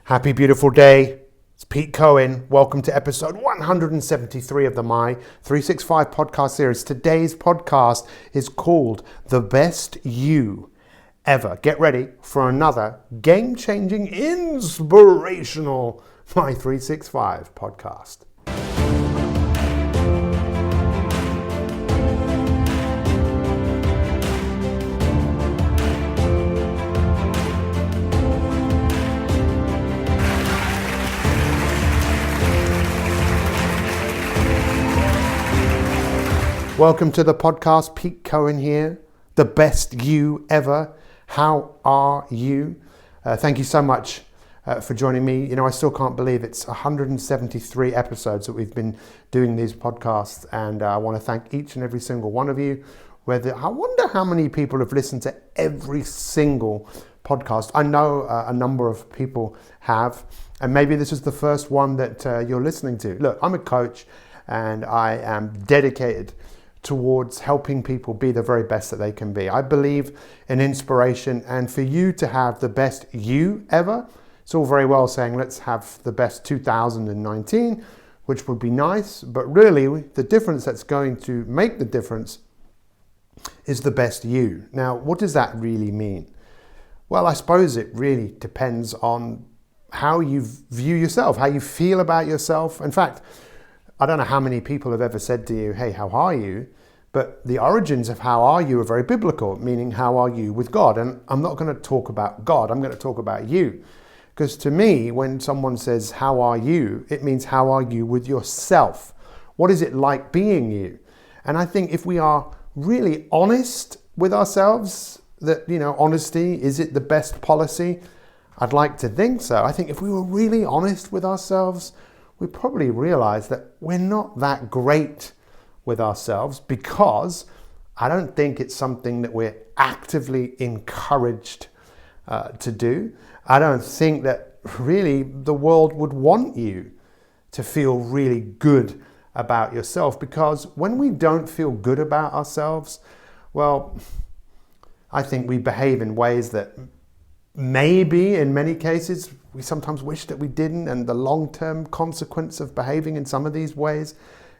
Happy beautiful day. It's Pete Cohen. Welcome to episode 173 of the My 365 podcast series. Today's podcast is called The Best You Ever. Get ready for another game-changing, inspirational My 365 podcast. Welcome to the podcast. Pete Cohen here. The best you ever. How are you? Thank you so much for joining me. You know, I still can't believe it's 173 episodes that we've been doing these podcasts, and I want to thank each and every single one of you. I wonder how many people have listened to every single podcast. I know a number of people have, and maybe this is the first one that you're listening to. Look, I'm a coach, and I am dedicated towards helping people be the very best that they can be. I believe in inspiration, and for you to have the best you ever, it's all very well saying let's have the best 2019, which would be nice, but really the difference that's going to make the difference is the best you. Now, what does that really mean? Well, I suppose it really depends on how you view yourself, how you feel about yourself. In fact, I don't know how many people have ever said to you, hey, how are you? But the origins of how are you are very biblical, meaning how are you with God? And I'm not going to talk about God, I'm going to talk about you. Because to me, when someone says, how are you? It means how are you with yourself? What is it like being you? And I think if we are really honest with ourselves, that, you know, honesty, is it the best policy? I'd like to think so. I think if we were really honest with ourselves, we probably realize that we're not that great with ourselves, because I don't think it's something that we're actively encouraged to do. I don't think that really the world would want you to feel really good about yourself, because when we don't feel good about ourselves, well, I think we behave in ways that maybe in many cases we sometimes wish that we didn't, and the long-term consequence of behaving in some of these ways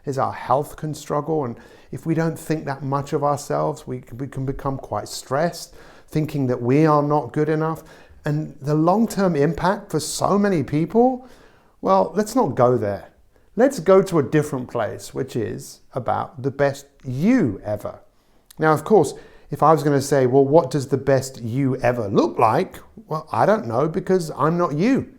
is our health can struggle. And if we don't think that much of ourselves, we can become quite stressed, thinking that we are not good enough. And the long-term impact for so many people, well, let's not go there. Let's go to a different place, which is about the best you ever. Now, of course, if I was going to say, well, what does the best you ever look like? Well, I don't know, because I'm not you.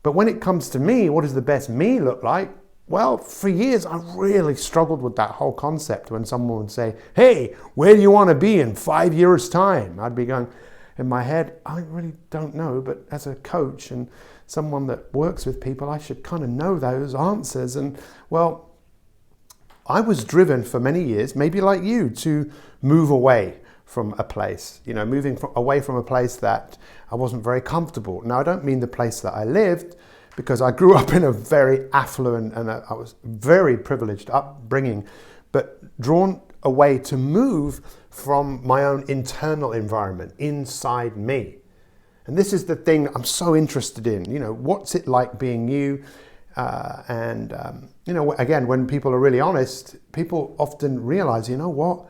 But when it comes to me, what does the best me look like? Well, for years, I really struggled with that whole concept. When someone would say, hey, where do you want to be in 5 years' time? I'd be going in my head, I really don't know. But as a coach and someone that works with people, I should kind of know those answers. And well, I was driven for many years, maybe like you, to move away from a place, away from a place that I wasn't very comfortable. Now, I don't mean the place that I lived, because I grew up in a very affluent and I was very privileged upbringing, but drawn away to move from my own internal environment, inside me. And this is the thing I'm so interested in. You know, what's it like being you? Again, when people are really honest, people often realize, you know what?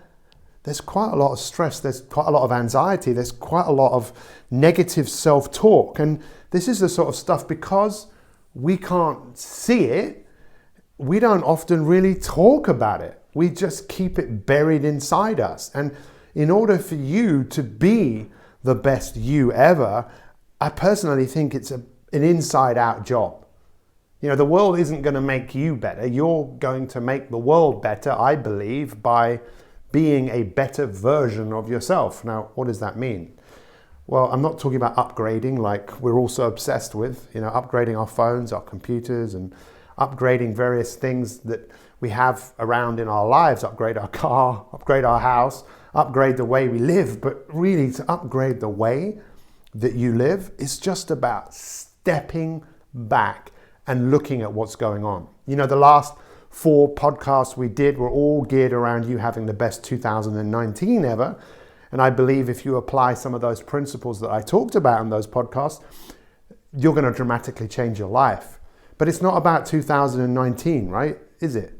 There's quite a lot of stress, there's quite a lot of anxiety, there's quite a lot of negative self-talk. And this is the sort of stuff, because we can't see it, we don't often really talk about it. We just keep it buried inside us. And in order for you to be the best you ever, I personally think it's an inside-out job. You know, the world isn't going to make you better. You're going to make the world better, I believe, by being a better version of yourself. Now, what does that mean? Well, I'm not talking about upgrading like we're all so obsessed with, upgrading our phones, our computers, and upgrading various things that we have around in our lives, upgrade our car, upgrade our house, upgrade the way we live. But really, to upgrade the way that you live is just about stepping back and looking at what's going on. You know, the last 4 podcasts we did were all geared around you having the best 2019 ever. And I believe if you apply some of those principles that I talked about in those podcasts, you're going to dramatically change your life. But it's not about 2019, right? Is it?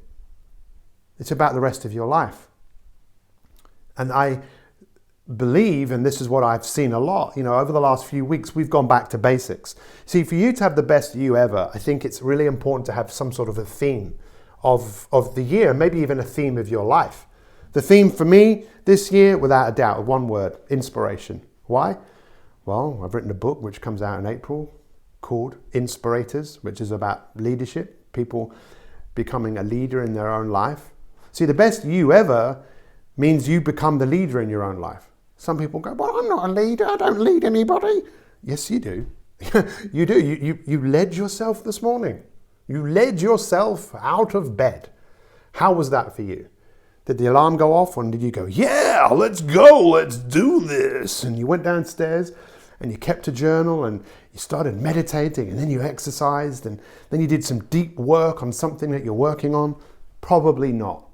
It's about the rest of your life. And I believe, and this is what I've seen a lot, over the last few weeks, we've gone back to basics. See, for you to have the best you ever, I think it's really important to have some sort of a theme of the year, maybe even a theme of your life. The theme for me this year, without a doubt, one word: inspiration. Why? Well, I've written a book which comes out in April called Inspirators, which is about leadership, people becoming a leader in their own life. See, the best you ever means you become the leader in your own life. Some people go, well, I'm not a leader. I don't lead anybody. Yes, you do. You do. You led yourself this morning. You led yourself out of bed. How was that for you? Did the alarm go off, or did you go, yeah, let's go, let's do this? And you went downstairs and you kept a journal and you started meditating, and then you exercised, and then you did some deep work on something that you're working on? Probably not.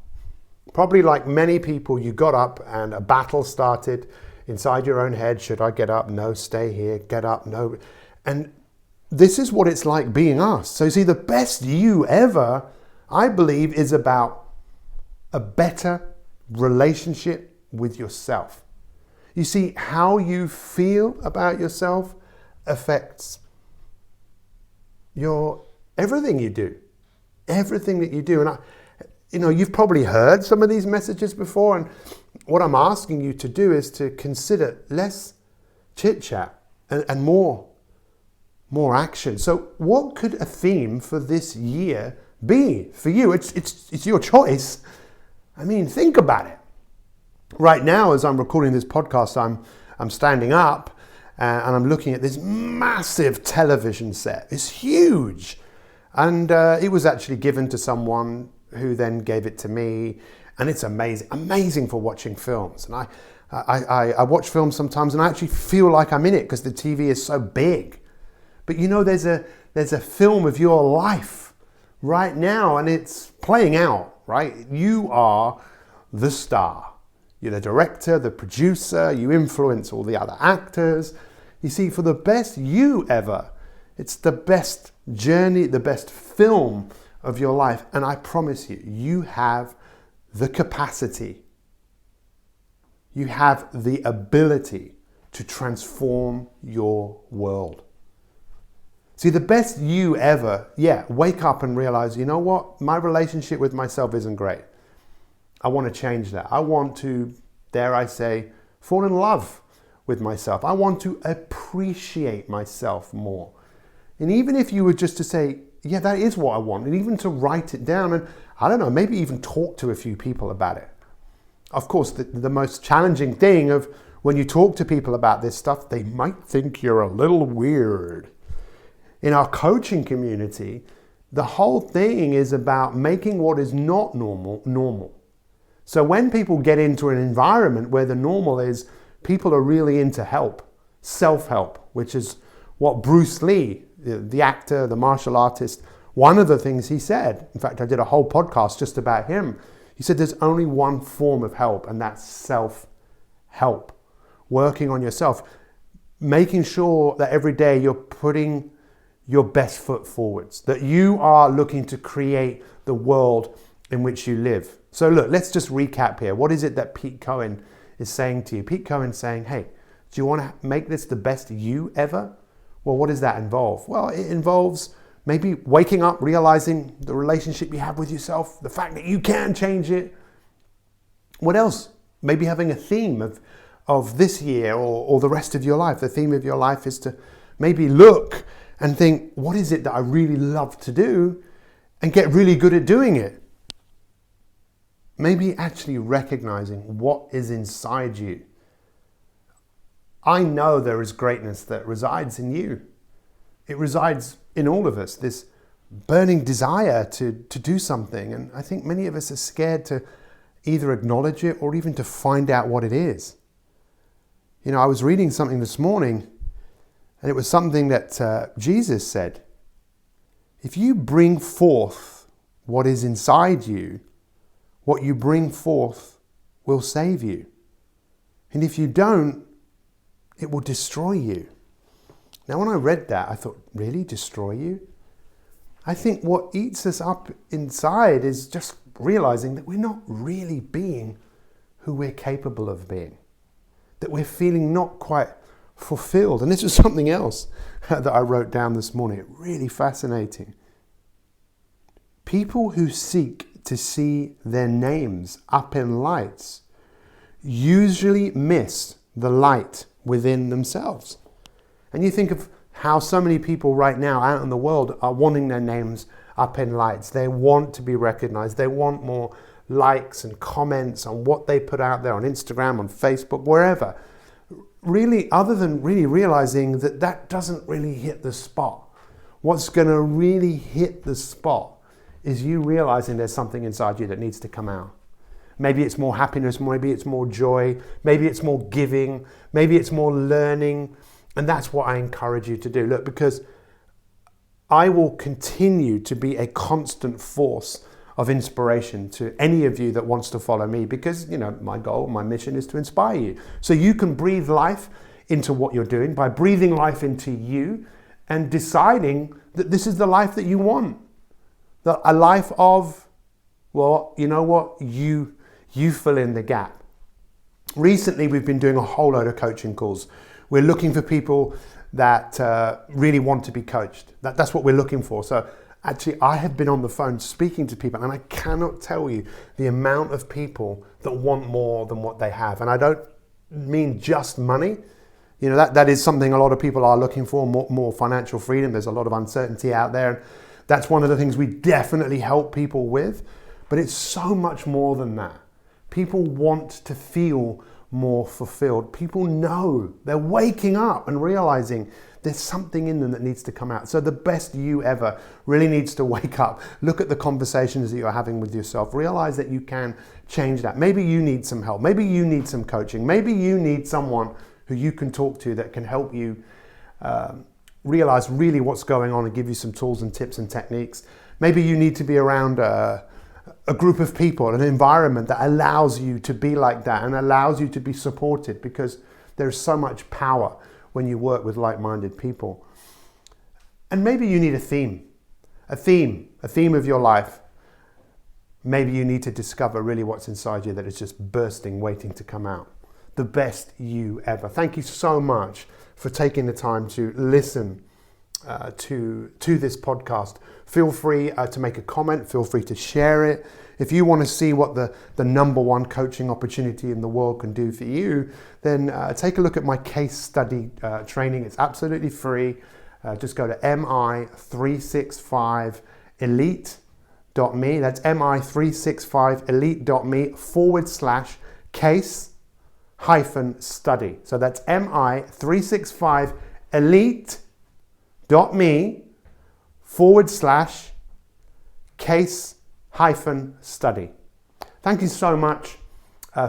Probably like many people, you got up and a battle started inside your own head. Should I get up? No, stay here. Get up? No. And this is what it's like being us. So see, the best you ever, I believe, is about a better relationship with yourself. You see, how you feel about yourself affects everything you do. Everything that you do. And you've probably heard some of these messages before, and what I'm asking you to do is to consider less chit-chat and more action. So what could a theme for this year be for you? It's your choice. I mean, think about it. Right now, as I'm recording this podcast, I'm standing up and I'm looking at this massive television set. It's huge. And it was actually given to someone who then gave it to me, and it's amazing for watching films. And I watch films sometimes, and I actually feel like I'm in it because the TV is so big. But there's a film of your life right now, and it's playing out, right? You are the star. You're the director, the producer. You influence all the other actors. You see, for the best you ever, it's the best journey, the best film of your life. And I promise you, you have the capacity, you have the ability to transform your world. See, the best you ever, wake up and realize, you know what? My relationship with myself isn't great. I want to change that. I want to, dare I say, fall in love with myself. I want to appreciate myself more. And even if you were just to say, yeah, that is what I want, and even to write it down, and I don't know, maybe even talk to a few people about it. Of course, the most challenging thing of when you talk to people about this stuff, they might think you're a little weird. In our coaching community, the whole thing is about making what is not normal, normal. So when people get into an environment where the normal is people are really into help, self-help, which is what Bruce Lee, the actor, the martial artist, one of the things he said, in fact, I did a whole podcast just about him. He said there's only one form of help, and that's self-help. Working on yourself, making sure that every day you're putting your best foot forwards, that you are looking to create the world in which you live. So look, let's just recap here. What is it that Pete Cohen is saying to you? Pete Cohen's saying, hey, do you want to make this the best you ever? Well, what does that involve? Well, it involves maybe waking up, realizing the relationship you have with yourself, the fact that you can change it. What else? Maybe having a theme of this year or the rest of your life. The theme of your life is to maybe look and think, what is it that I really love to do, and get really good at doing it? Maybe actually recognizing what is inside you. I know there is greatness that resides in you. It resides in all of us, this burning desire to do something. And I think many of us are scared to either acknowledge it or even to find out what it is. I was reading something this morning, and it was something that Jesus said. If you bring forth what is inside you, what you bring forth will save you. And if you don't, it will destroy you. Now, when I read that, I thought, really? Destroy you? I think what eats us up inside is just realizing that we're not really being who we're capable of being, that we're feeling not quite fulfilled. And this was something else that I wrote down this morning, really fascinating. People who seek to see their names up in lights usually miss the light within themselves. And you think of how so many people right now out in the world are wanting their names up in lights. They want to be recognized. They want more likes and comments on what they put out there on Instagram, on Facebook, wherever. Really, other than really realizing that that doesn't really hit the spot. What's going to really hit the spot is you realizing there's something inside you that needs to come out. Maybe it's more happiness, maybe it's more joy, maybe it's more giving, maybe it's more learning. And that's what I encourage you to do. Look, because I will continue to be a constant force of inspiration to any of you that wants to follow me, because, my goal, my mission is to inspire you. So you can breathe life into what you're doing by breathing life into you and deciding that this is the life that you want. A life of, well, you know what? You fill in the gap. Recently, we've been doing a whole load of coaching calls. We're looking for people that really want to be coached. That's what we're looking for. So actually, I have been on the phone speaking to people, and I cannot tell you the amount of people that want more than what they have. And I don't mean just money. That is something a lot of people are looking for, more financial freedom. There's a lot of uncertainty out there. And that's one of the things we definitely help people with. But it's so much more than that. People want to feel more fulfilled. People know, they're waking up and realizing there's something in them that needs to come out. So the best you ever really needs to wake up, look at the conversations that you're having with yourself, realize that you can change that. Maybe you need some help. Maybe you need some coaching. Maybe you need someone who you can talk to that can help you realize really what's going on and give you some tools and tips and techniques. Maybe you need to be around a group of people, an environment that allows you to be like that and allows you to be supported, because there's so much power when you work with like-minded people. And maybe you need a theme of your life. Maybe you need to discover really what's inside you that is just bursting, waiting to come out. The best you ever. Thank you so much for taking the time to listen to this podcast. Feel free to make a comment. Feel free to share it. If you want to see what the number one coaching opportunity in the world can do for you, then take a look at my case study training. It's absolutely free. Just go to mi365elite.me. That's mi365elite.me/case-study. So that's mi365elite.me/case-study. Thank you so much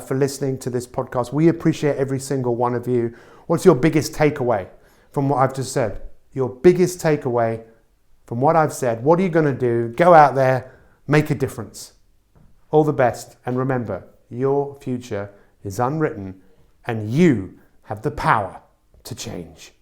for listening to this podcast. We appreciate every single one of you. What's your biggest takeaway from what I've just said? Your biggest takeaway from what I've said. What are you going to do? Go out there, make a difference. All the best. And remember, your future is unwritten and you have the power to change.